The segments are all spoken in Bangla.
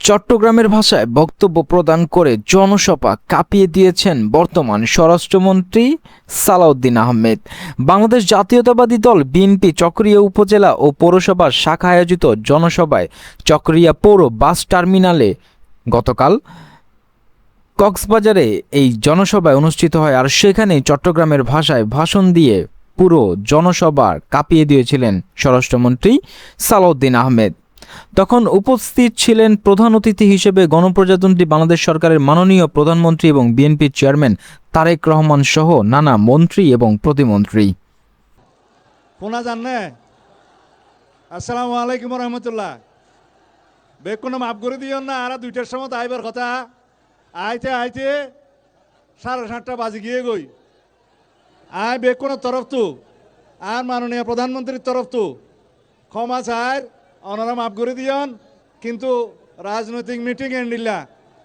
চট্টগ্রামের ভাষায় বক্তব্য প্রদান করে জনসভা কাঁপিয়ে দিয়েছেন বর্তমান স্বরাষ্ট্রমন্ত্রী সালাউদ্দিন আহমেদ। বাংলাদেশ জাতীয়তাবাদী দল বিএনপি চকরিয়া উপজেলা ও পৌরসভার শাখা আয়োজিত জনসভায় চকরিয়া পৌর বাস টার্মিনালে গতকাল কক্সবাজারে এই জনসভায় অনুষ্ঠিত হয়। আর সেখানেই চট্টগ্রামের ভাষায় ভাষণ দিয়ে পুরো জনসভা কাঁপিয়ে দিয়েছিলেন স্বরাষ্ট্রমন্ত্রী সালাউদ্দিন আহমেদ। তখন উপস্থিত ছিলেন প্রধান অতিথি হিসেবে গণপ্রজাতন্ত্রী বাংলাদেশ সরকারের মাননীয় প্রধানমন্ত্রী এবং বিএনপির চেয়ারম্যান তারেক রহমান সহ নানা মন্ত্রী এবং প্রতিমন্ত্রী। আসসালামু আলাইকুম রহমতুল্লাহ। বেকুন মাফ করে দিও না, আর 2টার সময় আইবার কথা, আইতে 7:30 বাজে গিয়ে গই। আয় বেকুনের তরফ তো আর মাননীয় প্রধানমন্ত্রীর তরফ তো ক্ষমা চাই, ওনারা মাফ করে দিয়ন। কিন্তু রাজনৈতিক মিটিং এন্ডিল্লা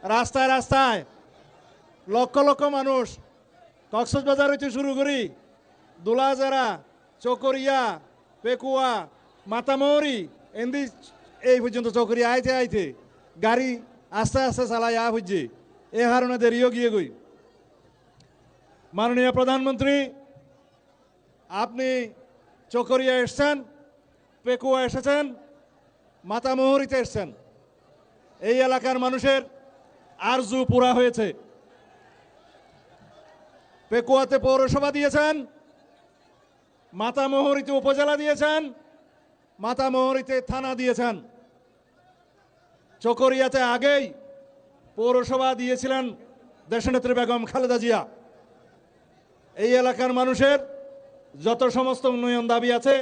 রাস্তায় রাস্তায় লক্ষ লক্ষ মানুষ কক্সবাজার হইতে শুরু করি দুলাজারা, চকরিয়া, পেকুয়া, মাতামরি এন্দি এই পর্যন্ত চকরিয়া আইতে গাড়ি আস্তে আস্তে চালাই হচ্ছে। এ হারণে দেরিও গিয়ে গই। মাননীয় প্রধানমন্ত্রী, আপনি চকরিয়া এসছেন, পেকুয়া এসেছেন, মাতামহরিতে এসছেন। এই এলাকার মানুষের আরজু পুরা হয়েছে। পেকুয়াতে পৌরসভা দিয়েছেন, মাতামহরিতে উপজেলা দিয়েছেন, মাতামহরিতে থানা দিয়েছেন। চকরিয়াতে আগেই পৌরসভা দিয়েছিলেন দেশনেত্রী বেগম খালেদা জিয়া। এই এলাকার মানুষের যত সমস্ত উন্নয়ন দাবি আছে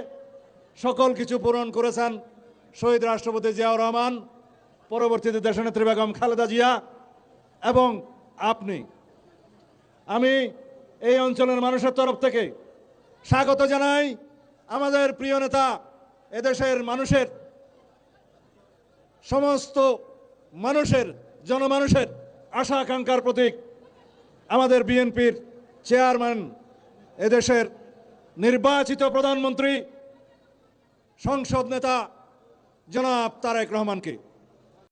সকল কিছু পূরণ করেছেন শহীদ রাষ্ট্রপতি জিয়াউর রহমান, পরবর্তীতে দেশনেত্রী বেগম খালেদা জিয়া এবং আপনি। আমি এই অঞ্চলের মানুষের তরফ থেকে স্বাগত জানাই আমাদের প্রিয় নেতা, এদেশের মানুষের সমস্ত মানুষের জনমানুষের আশা আকাঙ্ক্ষার প্রতীক আমাদের বিএনপির চেয়ারম্যান, এদেশের নির্বাচিত প্রধানমন্ত্রী, সংসদ নেতা জনাব তারেক রহমানকে।